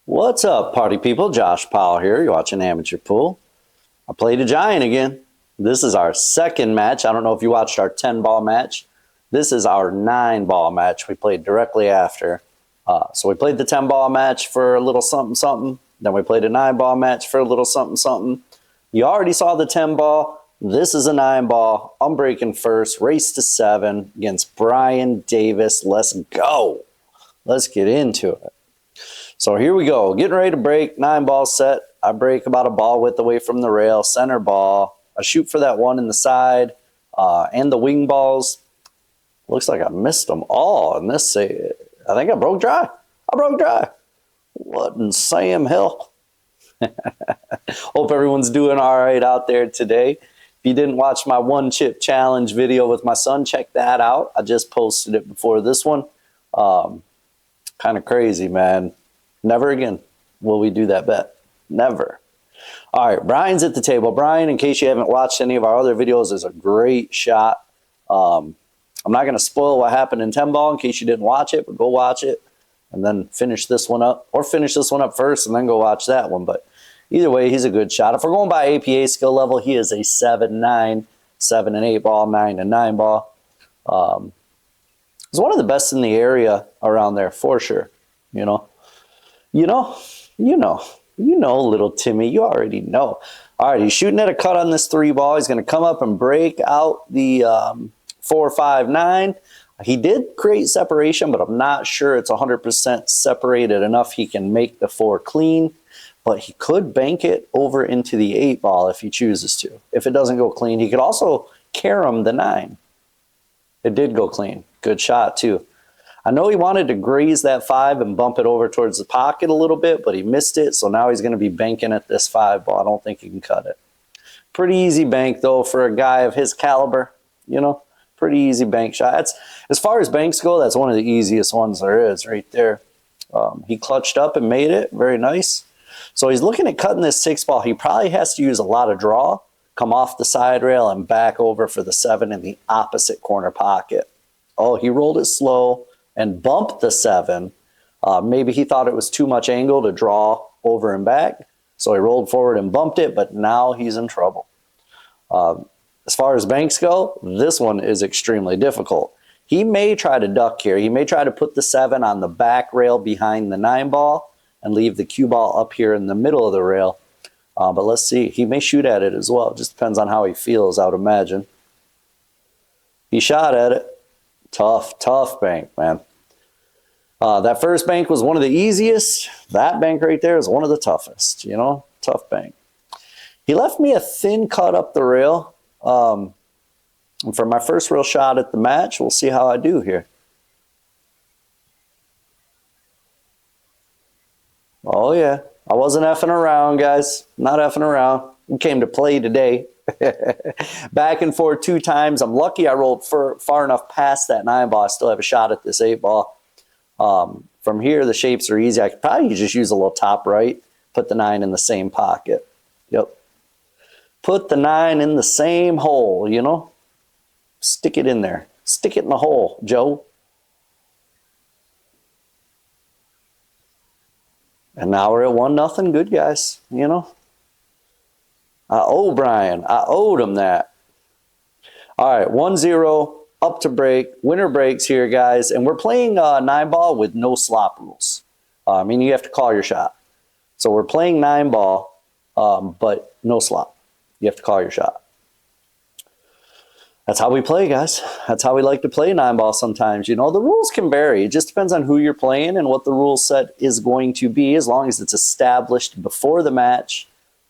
What's up, party people? Josh Powell here. You're watching Amateur Pool. I played a giant again. This is our second match. I don't know if you watched our 10-ball match. This is our 9-ball match we played directly after. So we played the 10-ball match for a little something something. Then we played a 9-ball match for a little something something. You already saw the 10-ball. This is a 9-ball. I'm breaking first. Race to 7 against Brian Davis. Let's go. Let's get into it. So here we go. Getting ready to break. 9-ball set. I break about a ball width away from the rail. Center ball. I shoot for that one in the side and the wing balls. Looks like I missed them all in this. I think I broke dry. What in Sam Hill? Hope everyone's doing all right out there today. If you didn't watch my one chip challenge video with my son, check that out. I just posted it before this one. Kind of crazy, man. Never again will we do that bet. Never. All right, Brian's at the table. Brian, in case you haven't watched any of our other videos, is a great shot. I'm not going to spoil what happened in 10-ball in case you didn't watch it, but go watch it and then finish this one up. Or finish this one up first and then go watch that one. But either way, he's a good shot. If we're going by APA skill level, he is a 7-9, 7 and 8 ball, 9 and 9 ball. He's one of the best in the area around there for sure, you know. You know, little Timmy, you already know. All right, he's shooting at a cut on this 3-ball. He's going to come up and break out the 4-5-9. He did create separation, but I'm not sure it's 100% separated enough he can make the 4 clean. But he could bank it over into the 8-ball if he chooses to. If it doesn't go clean, he could also carom the 9. It did go clean. Good shot, too. I know he wanted to graze that 5 and bump it over towards the pocket a little bit, but he missed it, so now he's going to be banking at this 5-ball. I don't think he can cut it. Pretty easy bank, though, for a guy of his caliber, you know. Pretty easy bank shot. As far as banks go, that's one of the easiest ones there is right there. He clutched up and made it. Very nice. So he's looking at cutting this 6-ball. He probably has to use a lot of draw, come off the side rail, and back over for the 7 in the opposite corner pocket. Oh, he rolled it slow and bumped the 7. Maybe he thought it was too much angle to draw over and back, so he rolled forward and bumped it, but now he's in trouble. As far as banks go, this one is extremely difficult. He may try to duck here. He may try to put the 7 on the back rail behind the 9-ball and leave the cue ball up here in the middle of the rail. But let's see. He may shoot at it as well. It just depends on how he feels, I would imagine. He shot at it. Tough bank, man. That first bank was one of the easiest. That bank right there is one of the toughest, you know, tough bank. He left me a thin cut up the rail. And for my first real shot at the match, we'll see how I do here. Oh, yeah. I wasn't effing around, guys. Not effing around. We came to play today. Back and forth 2 times. I'm lucky I rolled far enough past that 9-ball. I still have a shot at this 8-ball. From here, the shapes are easy. I could probably just use a little top right, put the 9 in the same pocket. Yep. Put the 9 in the same hole, you know. Stick it in there. Stick it in the hole, Joe. And now we're at 1-0. Good, guys, you know. I owe Brian. I owed him that. All right, 1-0, up to break. Winner breaks here, guys. And we're playing 9-ball with no slop rules. I mean, you have to call your shot. So we're playing 9-ball, but no slop. You have to call your shot. That's how we play, guys. That's how we like to play 9-ball sometimes. You know, the rules can vary. It just depends on who you're playing and what the rule set is going to be. As long as it's established before the match,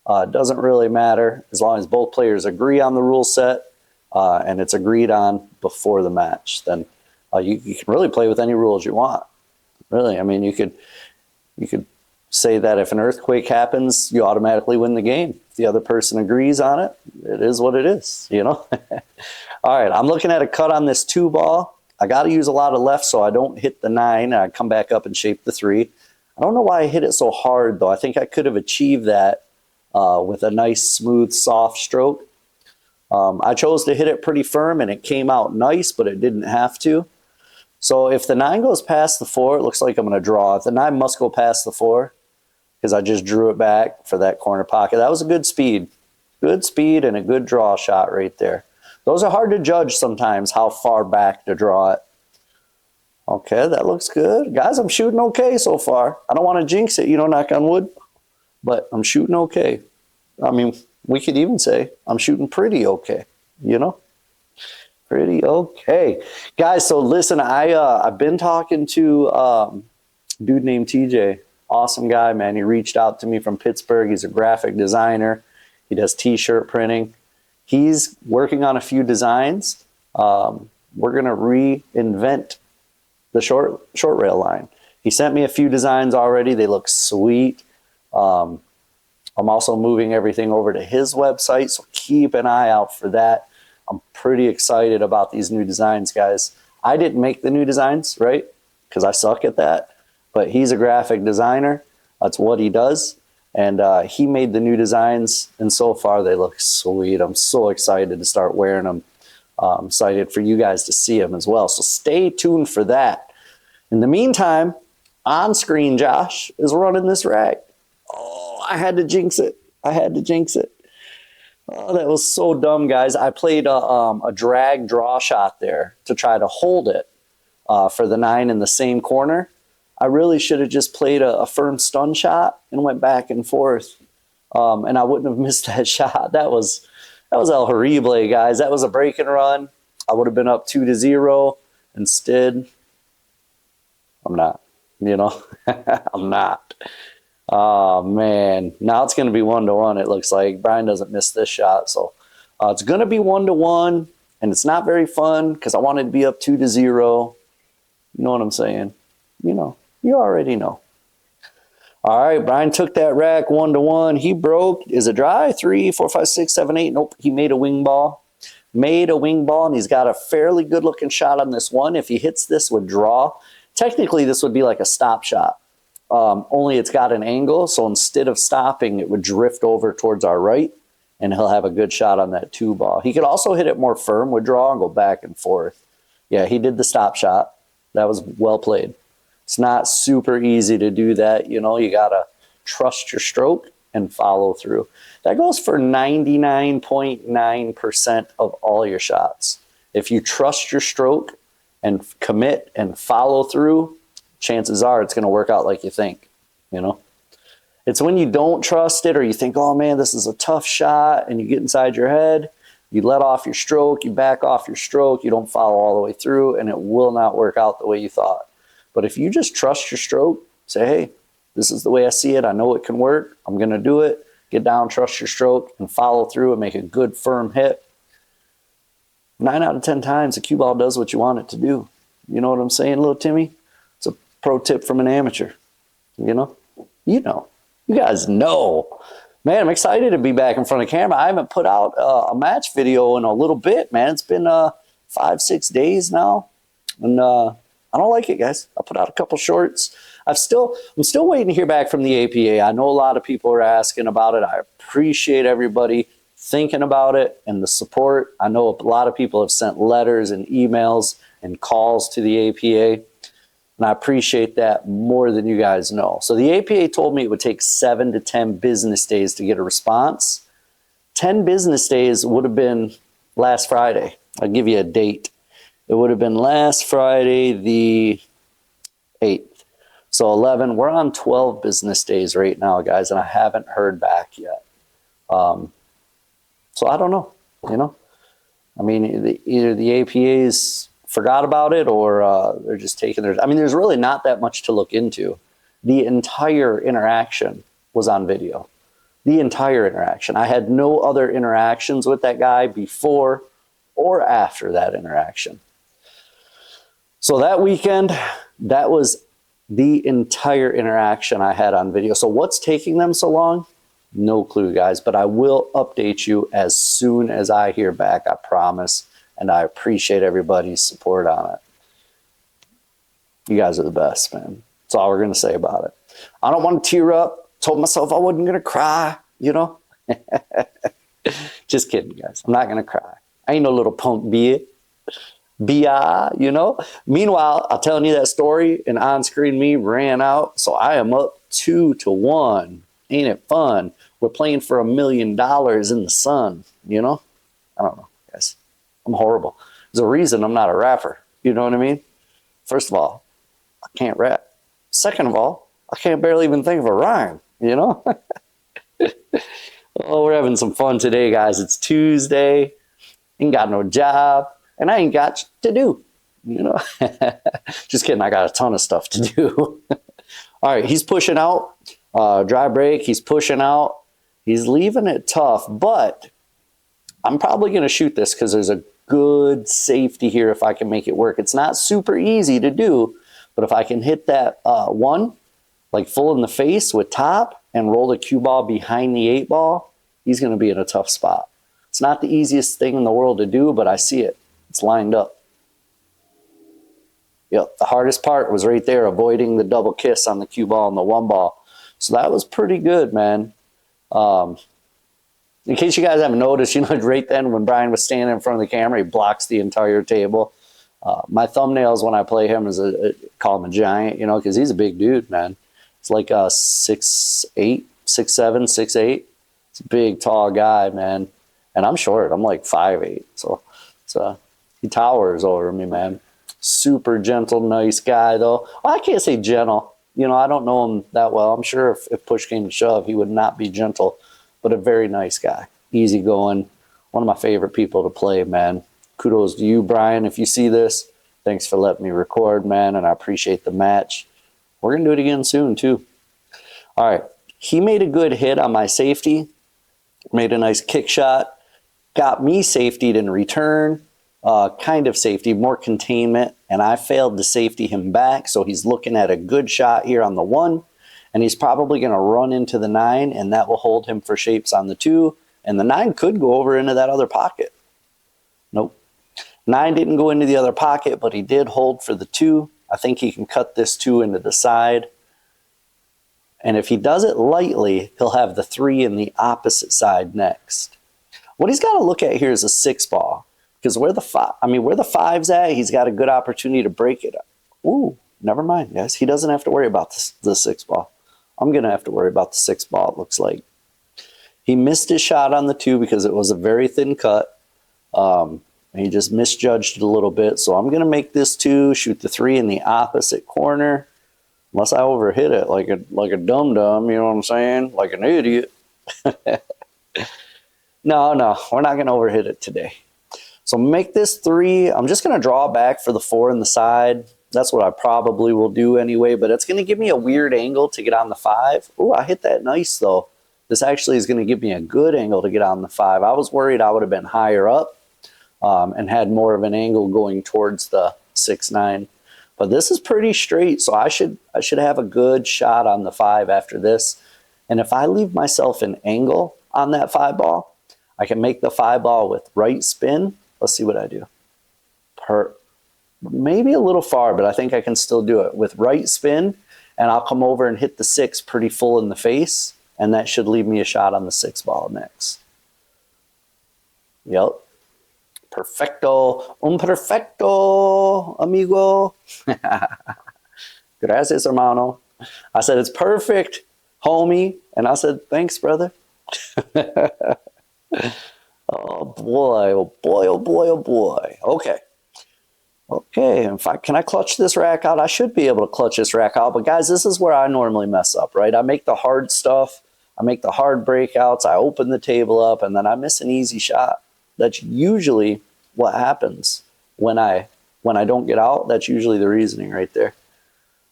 it doesn't really matter. As long as both players agree on the rule set and it's agreed on before the match, then you can really play with any rules you want. Really, I mean, you could say that if an earthquake happens, you automatically win the game. If the other person agrees on it, it is what it is, you know? All right, I'm looking at a cut on this 2-ball. I got to use a lot of left so I don't hit the 9. I come back up and shape the 3. I don't know why I hit it so hard, though. I think I could have achieved that with a nice, smooth, soft stroke. I chose to hit it pretty firm, and it came out nice, but it didn't have to. So if the 9 goes past the 4, it looks like I'm going to draw. If the 9 must go past the 4, because I just drew it back for that corner pocket. That was a good speed. Good speed and a good draw shot right there. Those are hard to judge sometimes, how far back to draw it. Okay, that looks good. Guys, I'm shooting okay so far. I don't want to jinx it, knock on wood. But I'm shooting okay. I mean, we could even say I'm shooting pretty okay, Pretty okay. Guys, so listen, I've been talking to a dude named TJ. Awesome guy, man. He reached out to me from Pittsburgh. He's a graphic designer. He does t-shirt printing. He's working on a few designs. We're going to reinvent the short rail line. He sent me a few designs already. They look sweet. I'm also moving everything over to his website, so keep an eye out for that. I'm pretty excited about these new designs, guys. I didn't make the new designs, right? Because I suck at that. But he's a graphic designer. That's what he does. And he made the new designs, and so far they look sweet. I'm so excited to start wearing them. I'm excited for you guys to see them as well. So stay tuned for that. In the meantime, on screen, Josh is running this rack. Oh, I had to jinx it. Oh, that was so dumb, guys. I played a drag draw shot there to try to hold it for the 9 in the same corner. I really should have just played a firm stun shot and went back and forth, and I wouldn't have missed that shot. That was El Horrible, guys. That was a break and run. I would have been up 2-0. Instead, I'm not. I'm not. Oh, man. Now it's going to be 1-1, it looks like. Brian doesn't miss this shot. So it's going to be 1-1, and it's not very fun because I wanted to be up 2-0. You know what I'm saying? You already know. All right, Brian took that rack 1-1. He broke. Is it dry? 3, 4, 5, 6, 7, 8. Nope, he made a wing ball. And he's got a fairly good-looking shot on this one. If he hits this with draw, technically this would be like a stop shot. Only it's got an angle, so instead of stopping, it would drift over towards our right, and he'll have a good shot on that 2 ball. He could also hit it more firm with draw and go back and forth. Yeah, he did the stop shot. That was well played. It's not super easy to do that. You got to trust your stroke and follow through. That goes for 99.9% of all your shots. If you trust your stroke and commit and follow through, chances are it's going to work out like you think, It's when you don't trust it or you think, oh, man, this is a tough shot, and you get inside your head, you let off your stroke, you back off your stroke, you don't follow all the way through, and it will not work out the way you thought. But if you just trust your stroke, say, hey, this is the way I see it. I know it can work. I'm going to do it. Get down, trust your stroke, and follow through and make a good, firm hit. 9 out of 10 times, the cue ball does what you want it to do. You know what I'm saying, little Timmy? It's a pro tip from an amateur. You guys know. Man, I'm excited to be back in front of camera. I haven't put out a match video in a little bit, man. It's been 5-6 days now. And I don't like it, guys. I put out a couple shorts. I'm still waiting to hear back from the APA. I know a lot of people are asking about it. I appreciate everybody thinking about it and the support. I know a lot of people have sent letters and emails and calls to the APA, and I appreciate that more than you guys know. So the APA told me it would take 7 to 10 business days to get a response. 10 business days would have been last Friday. I'll give you a date. It would have been last Friday, the 8th. So 11, we're on 12 business days right now, guys, and I haven't heard back yet. So I don't know, I mean, either the APAs forgot about it or they're just taking their... I mean, there's really not that much to look into. The entire interaction was on video. The entire interaction. I had no other interactions with that guy before or after that interaction. So that weekend, that was the entire interaction I had on video. So what's taking them so long? No clue, guys, but I will update you as soon as I hear back, I promise, and I appreciate everybody's support on it. You guys are the best, man. That's all we're going to say about it. I don't want to tear up. Told myself I wasn't going to cry, Just kidding, guys. I'm not going to cry. I ain't no little punk bitch. Meanwhile, I'm telling you that story, and on-screen me ran out, so I am up 2-1. Ain't it fun? We're playing for $1 million in the sun, you know? I don't know, guys. I'm horrible. There's a reason I'm not a rapper. You know what I mean? First of all, I can't rap. Second of all, I can't barely even think of a rhyme, you know? Oh, we're having some fun today, guys. It's Tuesday. Ain't got no job, and I ain't got to do, you know? Just kidding. I got a ton of stuff to do. All right, he's pushing out. Dry break. He's pushing out. He's leaving it tough, but I'm probably going to shoot this because there's a good safety here if I can make it work. It's not super easy to do, but if I can hit that one, like full in the face with top and roll the cue ball behind the 8 ball, he's going to be in a tough spot. It's not the easiest thing in the world to do, but I see it. It's lined up. Yep, the hardest part was right there, avoiding the double kiss on the cue ball and the 1 ball. So that was pretty good, man. In case you guys haven't noticed, you know, right then when Brian was standing in front of the camera, he blocks the entire table. My thumbnails when I play him is call him a giant, you know, because he's a big dude, man. It's like 6'8", 6'7", 6'8". It's a big, tall guy, man. And I'm short. I'm like 5'8". So he towers over me, man. Super gentle, nice guy, though. Well, I can't say gentle. You know, I don't know him that well. I'm sure if push came to shove, he would not be gentle, but a very nice guy. Easygoing. One of my favorite people to play, man. Kudos to you, Brian. If you see this, thanks for letting me record, man, and I appreciate the match. We're going to do it again soon, too. All right. He made a good hit on my safety. Made a nice kick shot. Got me safetied in return. Kind of safety, more containment, and I failed to safety him back, so he's looking at a good shot here on the 1, and he's probably going to run into the 9, and that will hold him for shapes on the 2, and the 9 could go over into that other pocket. Nope. 9 didn't go into the other pocket, but he did hold for the 2. I think he can cut this 2 into the side, and if he does it lightly, he'll have the 3 in the opposite side next. What he's got to look at here is a 6 ball. Because where the 5's at, he's got a good opportunity to break it up. Ooh, never mind, guys. He doesn't have to worry about the 6 ball. I'm going to have to worry about the 6 ball, it looks like. He missed his shot on the 2 because it was a very thin cut. He just misjudged it a little bit. So I'm going to make this 2, shoot the 3 in the opposite corner. Unless I overhit it like a dum-dum, you know what I'm saying? Like an idiot. No, we're not going to overhit it today. So make this 3. I'm just going to draw back for the 4 in the side. That's what I probably will do anyway, but it's going to give me a weird angle to get on the 5. Ooh, I hit that nice, though. This actually is going to give me a good angle to get on the 5. I was worried I would have been higher up and had more of an angle going towards the 6-9. But this is pretty straight, so I should have a good shot on the 5 after this. And if I leave myself an angle on that 5 ball, I can make the 5 ball with right spin. Let's see what I do. Maybe a little far, but I think I can still do it. With right spin, and I'll come over and hit the 6 pretty full in the face, and that should leave me a shot on the 6 ball next. Yep. Perfecto. Un perfecto, amigo. Gracias, hermano. I said, it's perfect, homie. And I said, thanks, brother. Oh boy, oh boy, oh boy, oh boy. Okay, can I clutch this rack out? I should be able to clutch this rack out, but guys, this is where I normally mess up, right? I make the hard stuff, I make the hard breakouts, I open the table up, and then I miss an easy shot. That's usually what happens when I don't get out. That's usually the reasoning right there.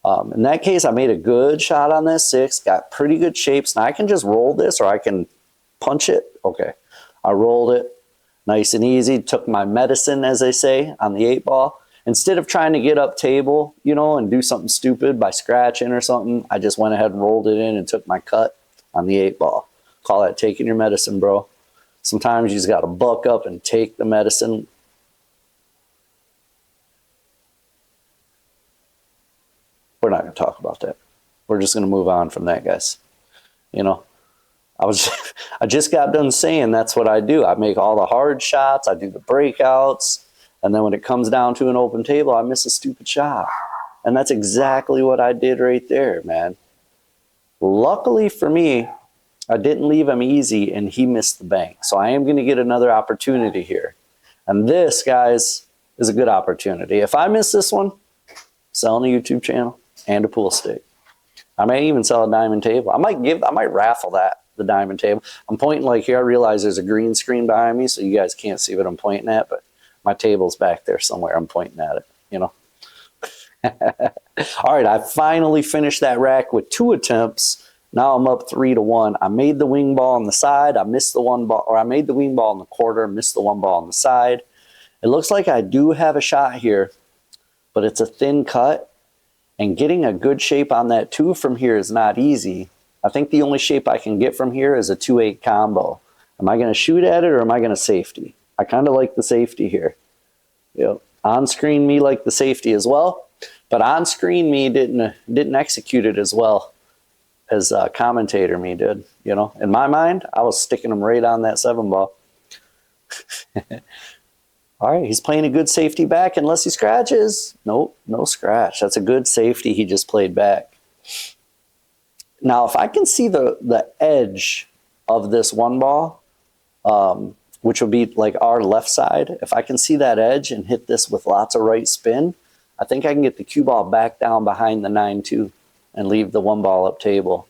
In that case, I made a good shot on this 6, got pretty good shapes. Now I can just roll this or I can punch it. Okay. I rolled it nice and easy, took my medicine, as they say, on the 8 ball. Instead of trying to get up table, you know, and do something stupid by scratching or something, I just went ahead and rolled it in and took my cut on the 8 ball. Call that taking your medicine, bro. Sometimes you just got to buck up and take the medicine. We're not going to talk about that. We're just going to move on from that, guys. You know. I just got done saying that's what I do. I make all the hard shots. I do the breakouts. And then when it comes down to an open table, I miss a stupid shot. And that's exactly what I did right there, man. Luckily for me, I didn't leave him easy and he missed the bank. So I am going to get another opportunity here. And this, guys, is a good opportunity. If I miss this one, selling a YouTube channel and a pool stick. I may even sell a diamond table. I might raffle the diamond table. I'm pointing like here. I realize there's a green screen behind me, so you guys can't see what I'm pointing at, but my table's back there somewhere. I'm pointing at it, you know. All right, I finally finished that rack with 2 attempts. Now I'm up 3-1. I made the wing ball on the side. I missed the one ball, or I made the wing ball in the quarter, missed the one ball on the side. It looks like I do have a shot here, but it's a thin cut. And getting a good shape on that 2 from here is not easy. I think the only shape I can get from here is a 2-8 combo. Am I going to shoot at it or am I going to safety? I kind of like the safety here. Yep. On screen me like the safety as well, but on screen me didn't execute it as well as commentator me did. You know, in my mind, I was sticking them right on that 7 ball. All right, he's playing a good safety back unless he scratches. Nope, no scratch. That's a good safety he just played back. Now, if I can see the edge of this 1 ball, which would be like our left side, if I can see that edge and hit this with lots of right spin, I think I can get the cue ball back down behind the 9-2 and leave the 1 ball up table.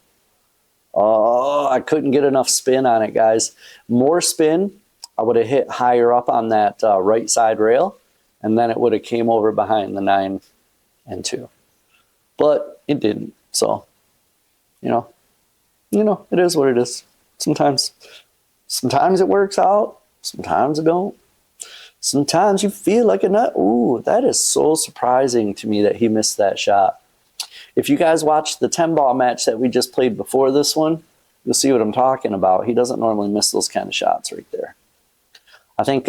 Oh, I couldn't get enough spin on it, guys. More spin, I would have hit higher up on that right side rail, and then it would have came over behind the 9 and 2. But it didn't. So, you know, it is what it is. Sometimes it works out. Sometimes it don't. Sometimes you feel like a nut. Ooh, that is so surprising to me that he missed that shot. If you guys watched the 10 ball match that we just played before this one, you'll see what I'm talking about. He doesn't normally miss those kind of shots right there. I think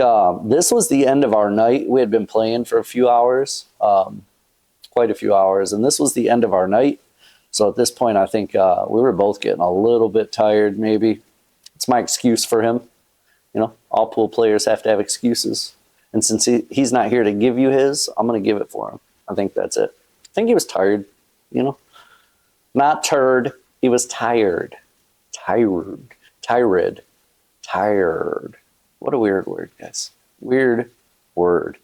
this was the end of our night. We had been playing for a few hours, quite a few hours, and this was the end of our night. So at this point, I think we were both getting a little bit tired, maybe. It's my excuse for him. You know, all pool players have to have excuses. And since he's not here to give you his, I'm going to give it for him. I think that's it. I think he was tired, you know. Not turd. He was tired. Tired. What a weird word, guys. Weird word.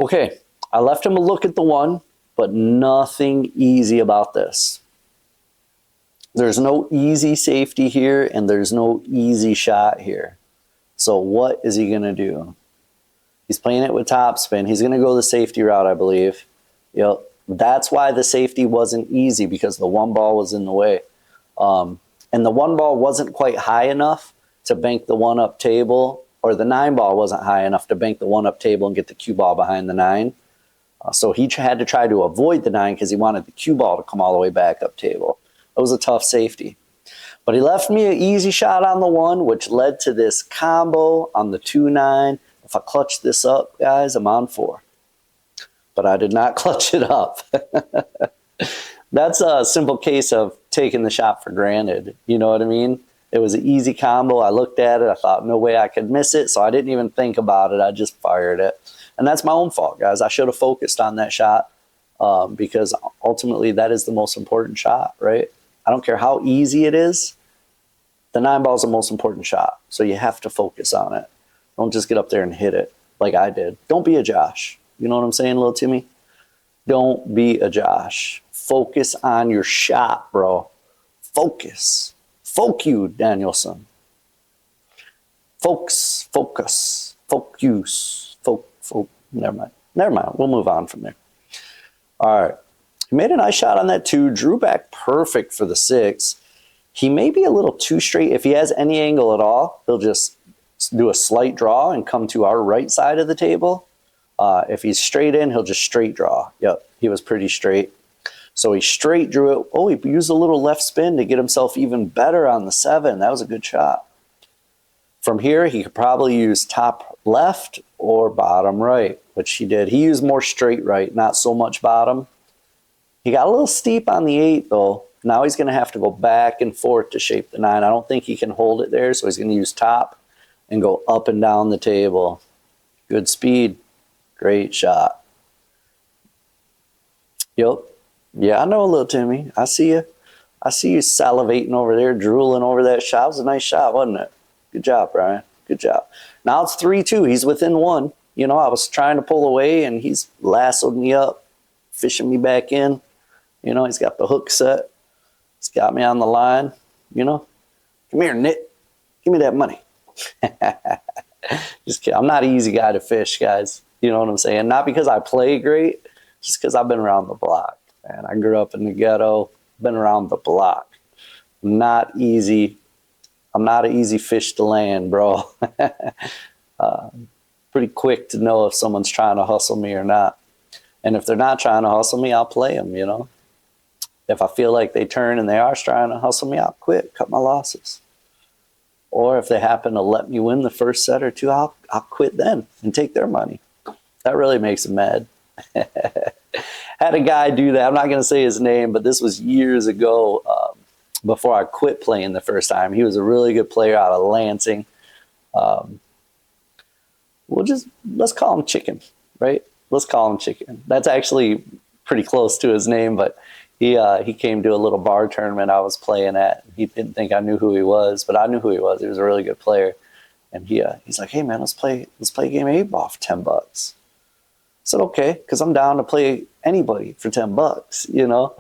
Okay, I left him a look at the 1, but nothing easy about this. There's no easy safety here, and there's no easy shot here. So what is he going to do? He's playing it with topspin. He's going to go the safety route, I believe. Yep. That's why the safety wasn't easy, because the 1 ball was in the way. And the 1 ball wasn't quite high enough to bank the 1 up table, or the 9 ball wasn't high enough to bank the 1 up table and get the cue ball behind the 9. So he had to try to avoid the 9 because he wanted the cue ball to come all the way back up table. It was a tough safety. But he left me an easy shot on the 1, which led to this combo on the 2-9. If I clutch this up, guys, I'm on 4. But I did not clutch it up. That's a simple case of taking the shot for granted. You know what I mean? It was an easy combo. I looked at it. I thought, no way I could miss it. So I didn't even think about it. I just fired it. And that's my own fault, guys. I should have focused on that shot because ultimately that is the most important shot, right? I don't care how easy it is. The 9 ball is the most important shot. So you have to focus on it. Don't just get up there and hit it like I did. Don't be a Josh. You know what I'm saying, little Timmy? Don't be a Josh. Focus on your shot, bro. Focus. Focus, Danielson. Focus. Never mind. We'll move on from there. All right. He made a nice shot on that 2. Drew back perfect for the 6. He may be a little too straight. If he has any angle at all, he'll just do a slight draw and come to our right side of the table. If he's straight in, he'll just straight draw. Yep, he was pretty straight. So he straight drew it. Oh, he used a little left spin to get himself even better on the 7. That was a good shot. From here, he could probably use top left or bottom right, which he did. He used more straight right, not so much bottom. He got a little steep on the 8, though. Now he's going to have to go back and forth to shape the 9. I don't think he can hold it there, so he's going to use top and go up and down the table. Good speed. Great shot. Yep. Yeah, I know, little Timmy. I see you. I see you salivating over there, drooling over that shot. It was a nice shot, wasn't it? Good job, Brian. Good job. Now it's 3-2. He's within one. You know, I was trying to pull away, and he's lassoed me up, fishing me back in. You know, he's got the hook set. He's got me on the line. You know, come here, Nick. Give me that money. Just kidding. I'm not an easy guy to fish, guys. You know what I'm saying? Not because I play great, just because I've been around the block. Man, I grew up in the ghetto, been around the block. Not easy. I'm not an easy fish to land, bro. Pretty quick to know if someone's trying to hustle me or not. And if they're not trying to hustle me, I'll play them, you know. If I feel like they turn and they are trying to hustle me, I'll quit, cut my losses. Or if they happen to let me win the first set or two, I'll quit then and take their money. That really makes them mad. Had a guy do that. I'm not going to say his name, but this was years ago before I quit playing the first time. He was a really good player out of Lansing. Let's call him Chicken, right? Let's call him Chicken. That's actually pretty close to his name, but he came to a little bar tournament I was playing at. He didn't think I knew who he was, but I knew who he was. He was a really good player. And he's like, hey man, let's play a game of 8-ball for $10. I said, okay, because I'm down to play anybody for $10, you know.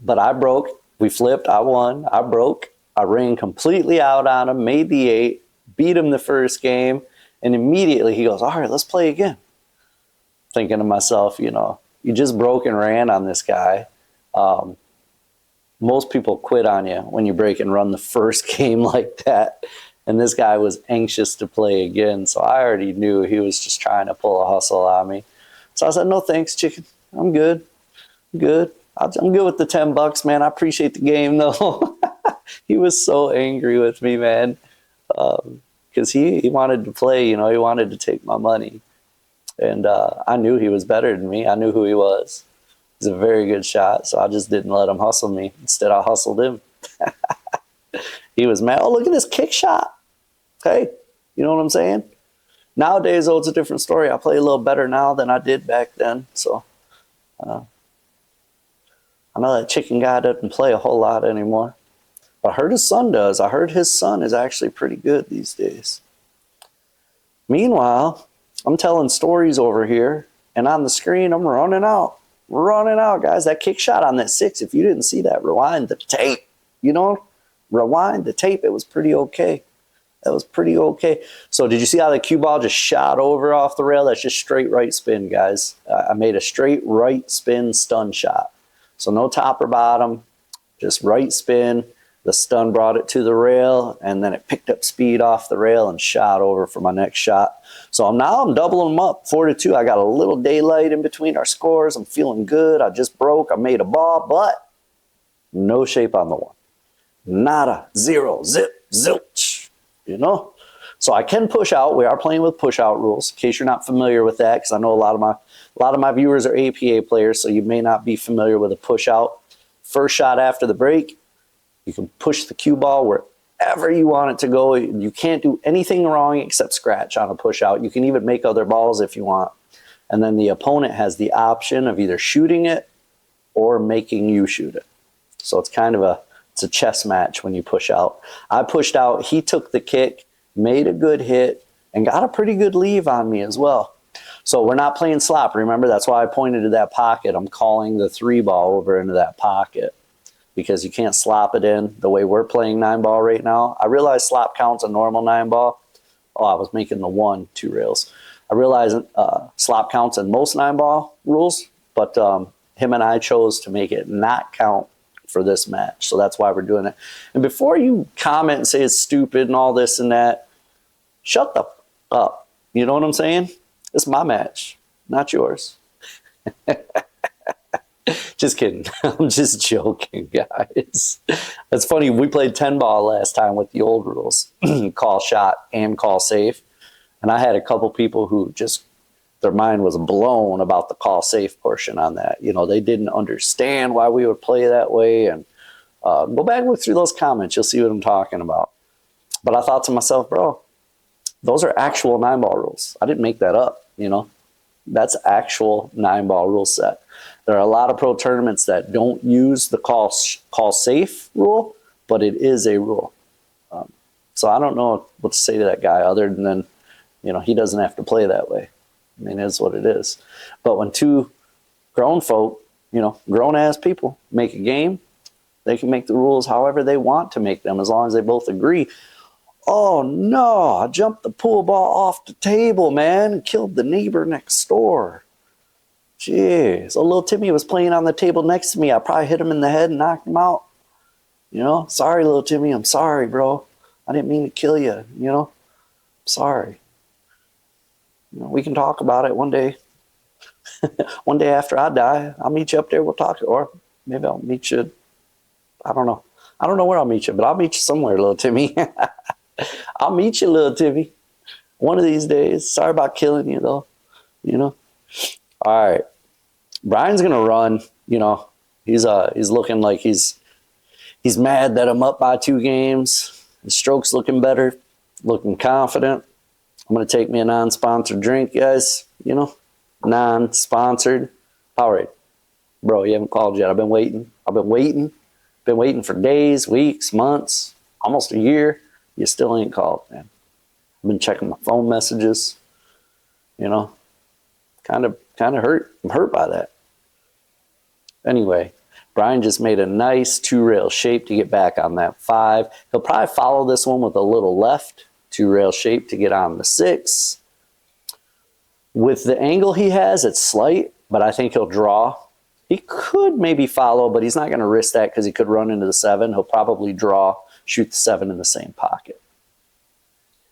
But I broke. We flipped. I won. I broke. I ran completely out on him, made the 8, beat him the first game, and immediately he goes, all right, let's play again. Thinking to myself, you know, you just broke and ran on this guy. Most people quit on you when you break and run the first game like that. And this guy was anxious to play again. So I already knew he was just trying to pull a hustle on me. So I said, no thanks, Chicken. I'm good. I'm good. I'm good with the $10, man. I appreciate the game, though. He was so angry with me, man. Because he wanted to play, you know, he wanted to take my money. And I knew he was better than me. I knew who he was. He's a very good shot, so I just didn't let him hustle me. Instead, I hustled him. He was mad. Oh, look at this kick shot. Hey, you know what I'm saying? Nowadays, though, it's a different story. I play a little better now than I did back then. So I know that Chicken guy doesn't play a whole lot anymore. But I heard his son does. I heard his son is actually pretty good these days. Meanwhile, I'm telling stories over here, and on the screen, I'm running out. Running out, guys. That kick shot on that 6, if you didn't see that, rewind the tape. You know, rewind the tape. It was pretty okay. That was pretty okay. So did you see how the cue ball just shot over off the rail? That's just straight right spin, guys. I made a straight right spin stun shot. So no top or bottom, just right spin. The stun brought it to the rail, and then it picked up speed off the rail and shot over for my next shot. So now I'm doubling them up, 4-2. I got a little daylight in between our scores. I'm feeling good. I just broke. I made a ball, but no shape on the one. Nada, zero, zip, zilch, you know? So I can push out. We are playing with push out rules, in case you're not familiar with that, because I know a lot of my viewers are APA players, so you may not be familiar with a push out. First shot after the break, you can push the cue ball wherever you want it to go. You can't do anything wrong except scratch on a push out. You can even make other balls if you want. And then the opponent has the option of either shooting it or making you shoot it. So it's kind of a chess match when you push out. I pushed out. He took the kick, made a good hit, and got a pretty good leave on me as well. So we're not playing slop. Remember, that's why I pointed to that pocket. I'm calling the 3 ball over into that pocket, because you can't slop it in the way we're playing 9-ball right now. I realize slop counts a normal 9-ball. Oh, I was making the 2 rails. I realize slop counts in most 9-ball rules, but him and I chose to make it not count for this match. So that's why we're doing it. And before you comment and say it's stupid and all this and that, shut the up. You know what I'm saying? It's my match, not yours. Just kidding. I'm just joking, guys. That's funny. We played 10-ball last time with the old rules. Call shot and call safe. And I had a couple people who just, their mind was blown about the call safe portion on that. You know, they didn't understand why we would play that way. And go back and look through those comments. You'll see what I'm talking about. But I thought to myself, bro, those are actual 9-ball rules. I didn't make that up, you know. That's actual 9-ball rule set. There are a lot of pro tournaments that don't use the call safe rule, but it is a rule. So I don't know what to say to that guy other than, he doesn't have to play that way. I mean, it's what it is. But when two grown folk, grown ass people make a game, they can make the rules however they want to make them as long as they both agree. Oh no, I jumped the pool ball off the table, man, and killed the neighbor next door. Jeez. So little Timmy was playing on the table next to me. I probably hit him in the head and knocked him out. Sorry, little Timmy. I'm sorry, bro. I didn't mean to kill you. Sorry. We can talk about it one day. One day after I die, I'll meet you up there. We'll talk. Or maybe I'll meet you. I don't know. I don't know where I'll meet you, but I'll meet you somewhere, little Timmy. I'll meet you, little Timmy. One of these days. Sorry about killing you, though. All right. Brian's gonna run. He's looking like he's mad that I'm up by 2 games. His stroke's looking better, looking confident. I'm gonna take me a non-sponsored drink, guys. Non-sponsored. Powerade. Bro, you haven't called yet. I've been waiting. Been waiting for days, weeks, months, almost a year. You still ain't called, man. I've been checking my phone messages. Kind of hurt. I'm hurt by that. Anyway, Brian just made a nice 2-rail shape to get back on that 5. He'll probably follow this one with a little left 2-rail shape to get on the 6. With the angle he has, it's slight, but I think he'll draw. He could maybe follow, but he's not going to risk that because he could run into the 7. He'll probably draw, shoot the 7 in the same pocket.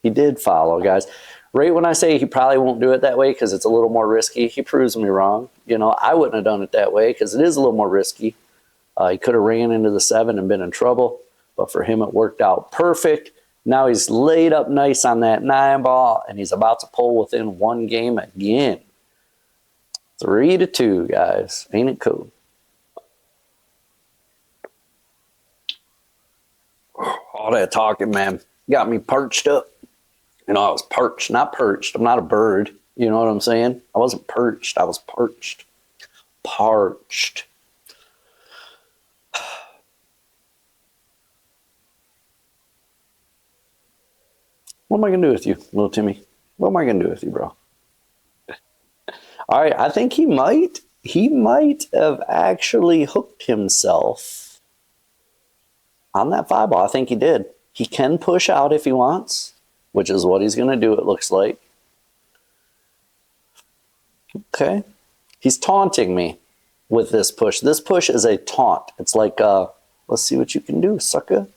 He did follow, guys. Right when I say he probably won't do it that way because it's a little more risky, he proves me wrong. I wouldn't have done it that way because it is a little more risky. He could have ran into the 7 and been in trouble, but for him it worked out perfect. Now he's laid up nice on that 9 ball, and he's about to pull within 1 game again. 3-2, guys. Ain't it cool? All that talking, man, got me perched up. I was perched, not perched. I'm not a bird. You know what I'm saying? I wasn't perched. I was parched. Parched. What am I going to do with you, little Timmy? What am I going to do with you, bro? All right, I think he might have actually hooked himself on that 5 ball. I think he did. He can push out if he wants, which is what he's going to do, it looks like. Okay. He's taunting me with this push. This push is a taunt. It's like, let's see what you can do, sucker.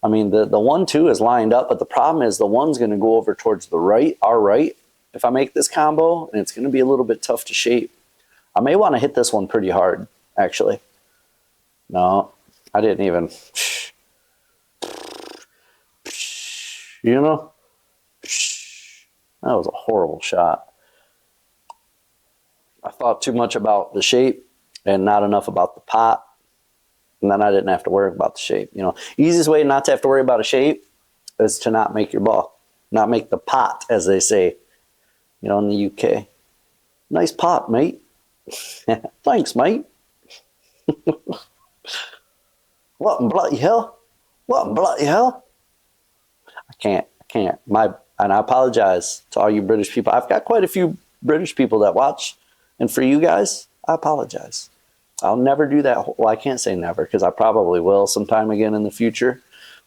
I mean, the 1-2 is lined up, but the problem is the 1's going to go over towards the right, our right, if I make this combo, and it's going to be a little bit tough to shape. I may want to hit this one pretty hard, actually. No, I didn't even. That was a horrible shot. I thought too much about the shape and not enough about the pot. And then I didn't have to worry about the shape. Easiest way not to have to worry about a shape is to not make your ball. Not make the pot, as they say, in the UK. Nice pot, mate. Thanks, mate. What in bloody hell? What in bloody hell? I can't. And I apologize to all you British people. I've got quite a few British people that watch. And for you guys, I apologize. I'll never do that. Well, I can't say never because I probably will sometime again in the future.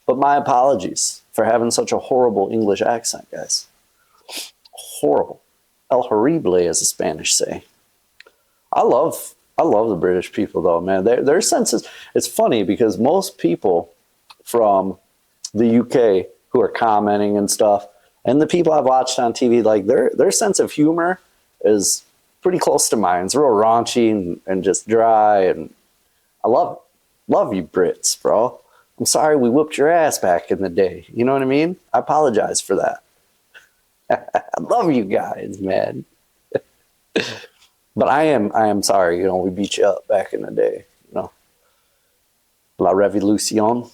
But my apologies for having such a horrible English accent, guys. Horrible. El horrible, as the Spanish say. I love the British people, though, man. Their senses. It's funny because most people from the UK who are commenting and stuff, and the people I've watched on TV, like their sense of humor is pretty close to mine. It's real raunchy and just dry, and I love it. Love you Brits, bro. I'm sorry we whooped your ass back in the day. You know what I mean? I apologize for that. I love you guys, man. But I am sorry, we beat you up back in the day, La Revolution, All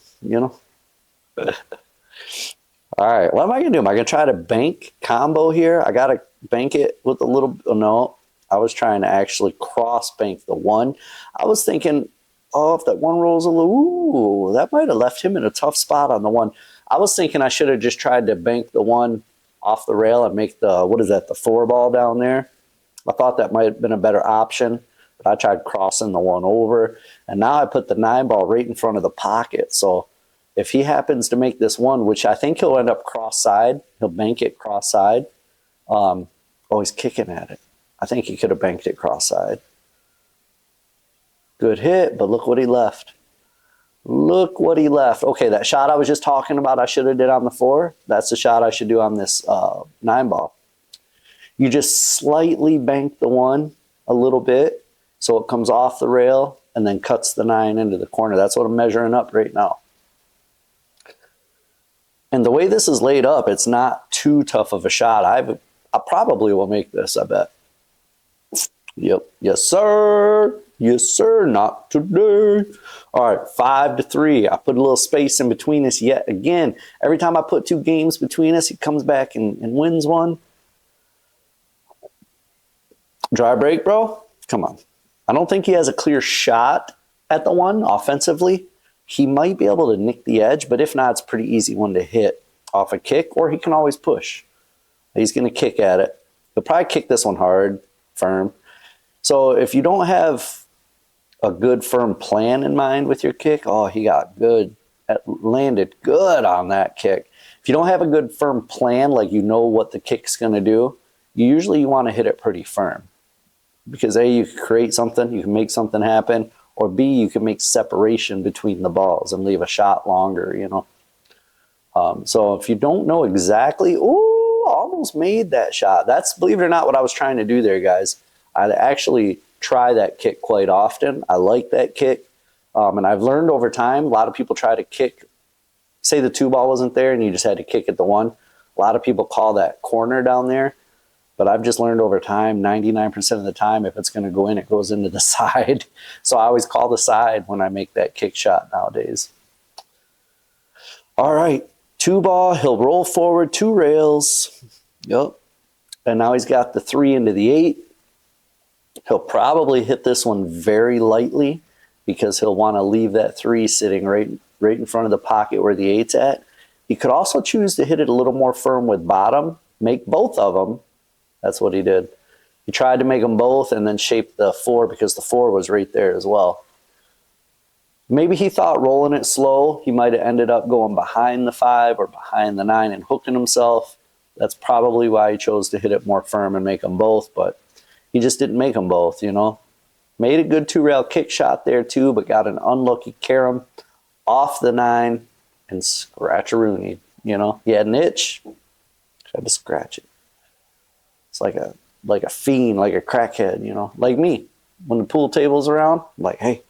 right, what am I going to do? Am I going to try to bank combo here? I got to bank it with a little, no. I was trying to actually cross bank the 1. I was thinking, oh, if that 1 rolls a little, ooh, that might have left him in a tough spot on the 1. I was thinking I should have just tried to bank the 1 off the rail and make the, what is that, the 4 ball down there. I thought that might have been a better option, but I tried crossing the 1 over, and now I put the 9 ball right in front of the pocket. So if he happens to make this 1, which I think he'll end up cross-side, he'll bank it cross-side. Oh, he's kicking at it. I think he could have banked it cross-side. Good hit, but look what he left. Look what he left. Okay, that shot I was just talking about I should have did on the 4, that's the shot I should do on this 9 ball. You just slightly bank the 1 a little bit so it comes off the rail and then cuts the 9 into the corner. That's what I'm measuring up right now. And the way this is laid up, it's not too tough of a shot. I probably will make this, I bet. Yep. Yes, sir. Yes, sir. Not today. All right, 5-3. I put a little space in between us yet again. Every time I put 2 games between us, he comes back and wins 1. Dry break, bro? Come on. I don't think he has a clear shot at the 1 offensively. He might be able to nick the edge, but if not, it's a pretty easy 1 to hit off a kick, or he can always push. He's going to kick at it. He'll probably kick this 1 hard, firm. So if you don't have a good, firm plan in mind with your kick, oh, he got good, landed good on that kick. If you don't have a good, firm plan, like you know what the kick's going to do, you want to hit it pretty firm. Because A, you can create something, you can make something happen, or B, you can make separation between the balls and leave a shot longer, you know. So if you don't know exactly, ooh, almost made that shot. That's, believe it or not, what I was trying to do there, guys. I actually try that kick quite often. I like that kick. And I've learned over time, a lot of people try to kick, say the 2 ball wasn't there and you just had to kick at the 1. A lot of people call that corner down there. But I've just learned over time, 99% of the time, if it's going to go in, it goes into the side. So I always call the side when I make that kick shot nowadays. All right, 2 ball, he'll roll forward 2 rails. Yep. And now he's got the 3 into the 8. He'll probably hit this 1 very lightly because he'll want to leave that 3 sitting right in front of the pocket where the 8's at. He could also choose to hit it a little more firm with bottom, make both of them. That's what he did. He tried to make them both and then shape the 4 because the 4 was right there as well. Maybe he thought rolling it slow, he might have ended up going behind the 5 or behind the 9 and hooking himself. That's probably why he chose to hit it more firm and make them both, but he just didn't make them both, you know. Made a good 2-rail kick shot there too, but got an unlucky carom off the 9 and scratch-a-rooney, you know. He had an itch, tried to scratch it. It's like a fiend, like a crackhead, you know, like me. When the pool table's around, I'm like, hey,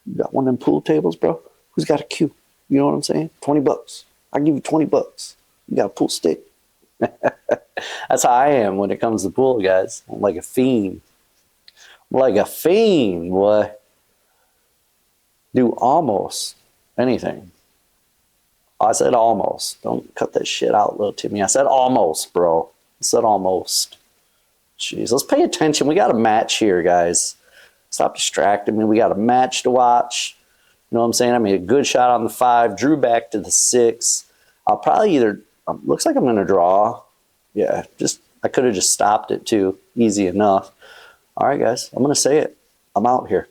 you got one of them pool tables, bro? Who's got a cue? You know what I'm saying? $20. I'll give you $20. You got a pool stick? That's how I am when it comes to pool, guys. I'm like a fiend. I'm like a fiend, boy. Do almost anything. I said almost. Don't cut that shit out, little Timmy. I said almost, bro. I said almost. Jeez, let's pay attention. We got a match here, guys. Stop distracting me. We got a match to watch. You know what I'm saying? I made a good shot on the 5, drew back to the 6. I'll probably either, looks like I'm going to draw. Yeah, I could have just stopped it too. Easy enough. All right, guys, I'm going to say it. I'm out here.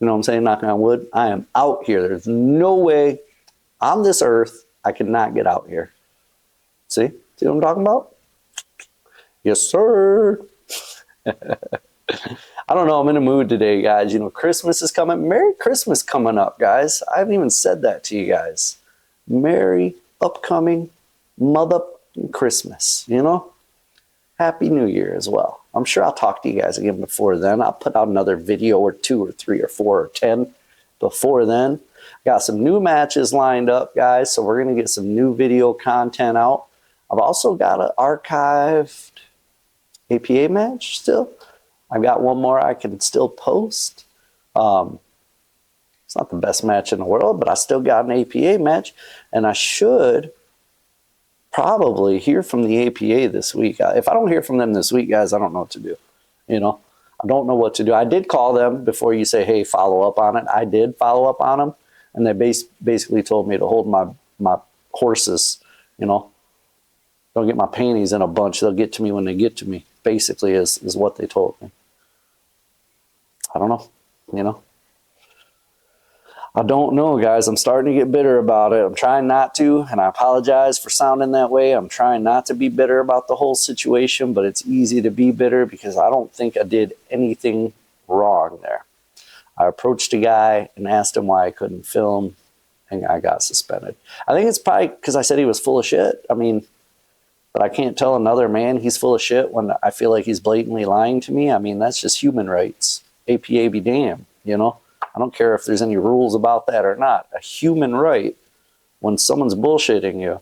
You know what I'm saying? Knocking on wood. I am out here. There's no way on this earth I could not get out here. See what I'm talking about? Yes, sir. I don't know. I'm in a mood today, guys. You know, Christmas is coming. Merry Christmas coming up, guys. I haven't even said that to you guys. Merry upcoming mother Christmas, you know? Happy New Year as well. I'm sure I'll talk to you guys again before then. I'll put out another video or 2 or 3 or 4 or 10 before then. Got some new matches lined up, guys, so we're going to get some new video content out. I've also got an archived APA match still. I've got one more I can still post. It's not the best match in the world, but I still got an APA match, and I should probably hear from the APA this week. If I don't hear from them this week, guys, I don't know what to do. you know. I don't know what to do. I did call them before you say, hey, follow up on it. I did follow up on them, and they basically told me to hold my horses, you know. Don't get my panties in a bunch. They'll get to me when they get to me, basically is what they told me. I don't know, you know. I don't know, guys. I'm starting to get bitter about it. I'm trying not to, and I apologize for sounding that way. I'm trying not to be bitter about the whole situation, but it's easy to be bitter because I don't think I did anything wrong there. I approached a guy and asked him why I couldn't film, and I got suspended. I think it's probably because I said he was full of shit. I mean, but I can't tell another man he's full of shit when I feel like he's blatantly lying to me. I mean, that's just human rights. APA be damned, you know? I don't care if there's any rules about that or not. A human right, when someone's bullshitting you,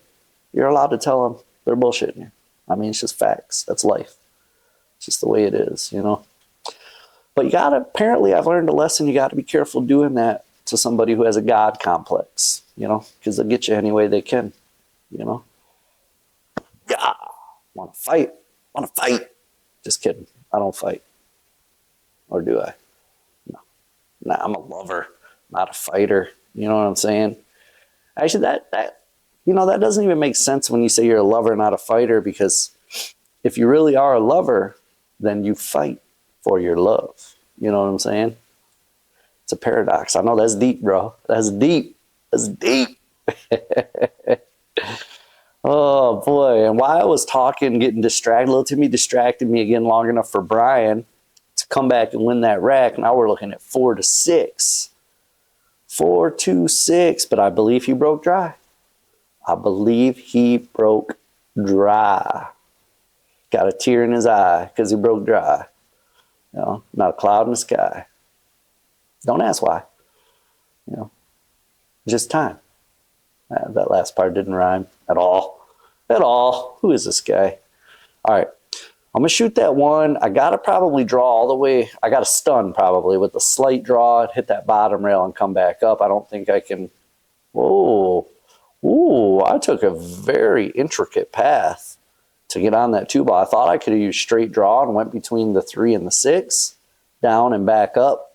you're allowed to tell them they're bullshitting you. I mean, it's just facts. That's life. It's just the way it is, you know? But you gotta, apparently I've learned a lesson. You gotta be careful doing that to somebody who has a God complex, you know? Because they'll get you any way they can, you know? Yeah, want to fight. Just kidding. I don't fight. Or do I? No. Nah, I'm a lover, not a fighter. You know what I'm saying? Actually, that you know, that doesn't even make sense when you say you're a lover, not a fighter, because if you really are a lover, then you fight for your love. You know what I'm saying? It's a paradox. I know that's deep, bro. That's deep. That's deep. Oh, boy. And while I was talking, getting distracted, little Timmy distracted me again long enough for Brian to come back and win that rack. Now we're looking at 4-6. 4-2-6. But I believe he broke dry. I believe he broke dry. Got a tear in his eye because he broke dry. You know, not a cloud in the sky. Don't ask why. You know, just time. That last part didn't rhyme at all. At all. Who is this guy? All right. I'm going to shoot that one. I got to probably draw all the way. I got to stun probably with a slight draw, hit that bottom rail and come back up. I don't think I can. Whoa. Ooh, I took a very intricate path to get on that 2-ball. I thought I could have used straight draw and went between the 3 and the 6, down and back up.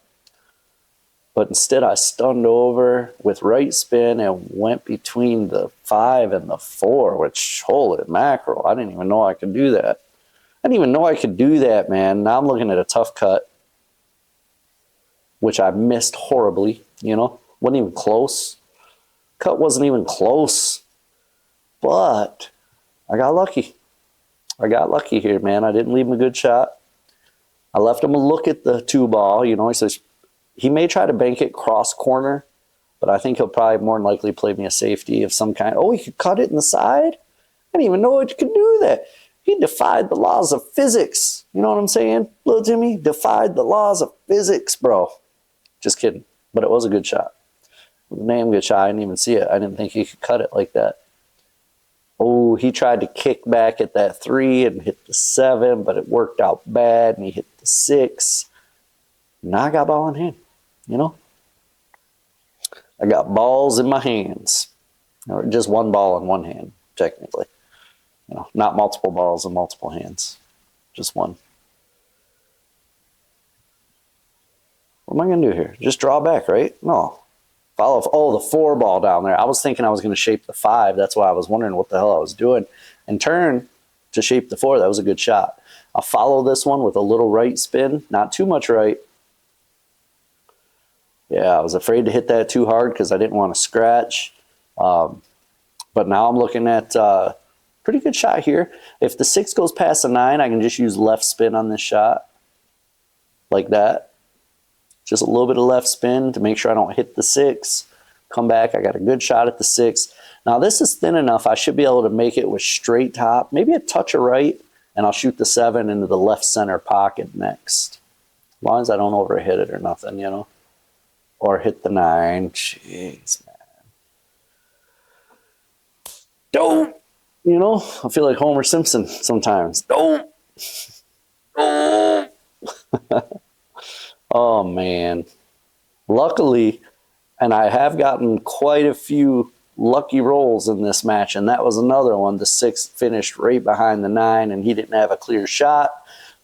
But instead I stunned over with right spin and went between the 5 and the 4, which, holy mackerel, I didn't even know I could do that. I didn't even know I could do that, man. Now I'm looking at a tough cut, which I missed horribly, you know. Wasn't even close. Cut wasn't even close. But I got lucky. I got lucky here, man. I didn't leave him a good shot. I left him a look at the 2-ball. You know, he says, he may try to bank it cross corner, but I think he'll probably more than likely play me a safety of some kind. Oh, he could cut it in the side? I didn't even know he could do that. He defied the laws of physics. You know what I'm saying, little Jimmy? Defied the laws of physics, bro. Just kidding. But it was a good shot. It was a damn good shot. I didn't even see it. I didn't think he could cut it like that. Oh, he tried to kick back at that 3 and hit the 7, but it worked out bad, and he hit the 6. Now I got ball in hand. You know, I got balls in my hands, or just one ball in one hand, technically. You know, not multiple balls in multiple hands, just one. What am I going to do here? Just draw back, right? No. Follow. Oh, the 4-ball down there. I was thinking I was going to shape the 5. That's why I was wondering what the hell I was doing. And turn to shape the 4. That was a good shot. I'll follow this one with a little right spin, not too much right. Yeah, I was afraid to hit that too hard because I didn't want to scratch. But now I'm looking at a pretty good shot here. If the 6 goes past the 9, I can just use left spin on this shot. Like that. Just a little bit of left spin to make sure I don't hit the 6. Come back. I got a good shot at the 6. Now this is thin enough. I should be able to make it with straight top. Maybe a touch of right. And I'll shoot the 7 into the left center pocket next. As long as I don't overhit it or nothing, you know. Or hit the 9. Jeez, man. Don't. You know, I feel like Homer Simpson sometimes. Don't. Don't. Oh, man. Luckily, and I have gotten quite a few lucky rolls in this match, and that was another one. The 6 finished right behind the 9, and he didn't have a clear shot.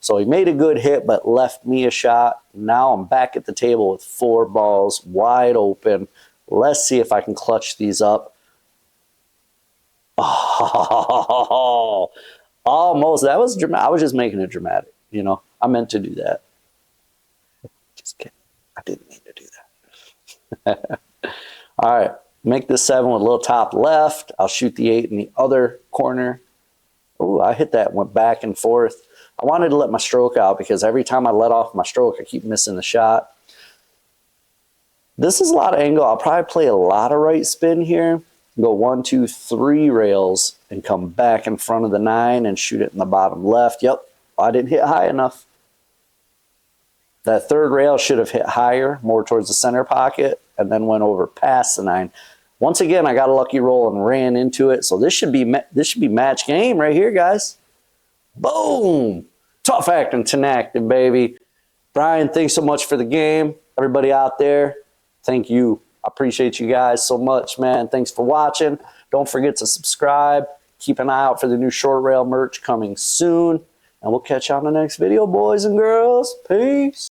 So he made a good hit, but left me a shot. Now I'm back at the table with 4 balls wide open. Let's see if I can clutch these up. Oh, almost. That was dramatic. I was just making it dramatic. You know, I meant to do that. Just kidding. I didn't mean to do that. All right. Make this 7 with a little top left. I'll shoot the 8 in the other corner. Oh, I hit that, went back and forth. I wanted to let my stroke out because every time I let off my stroke, I keep missing the shot. This is a lot of angle. I'll probably play a lot of right spin here. Go 1, 2, 3 rails and come back in front of the 9 and shoot it in the bottom left. Yep, I didn't hit high enough. That third rail should have hit higher, more towards the center pocket, and then went over past the 9. Once again, I got a lucky roll and ran into it. So this should be match game right here, guys. Boom! Tough acting, tenacting, baby. Brian, thanks so much for the game. Everybody out there, thank you. I appreciate you guys so much, man. Thanks for watching. Don't forget to subscribe. Keep an eye out for the new short rail merch coming soon. And we'll catch you on the next video, boys and girls. Peace.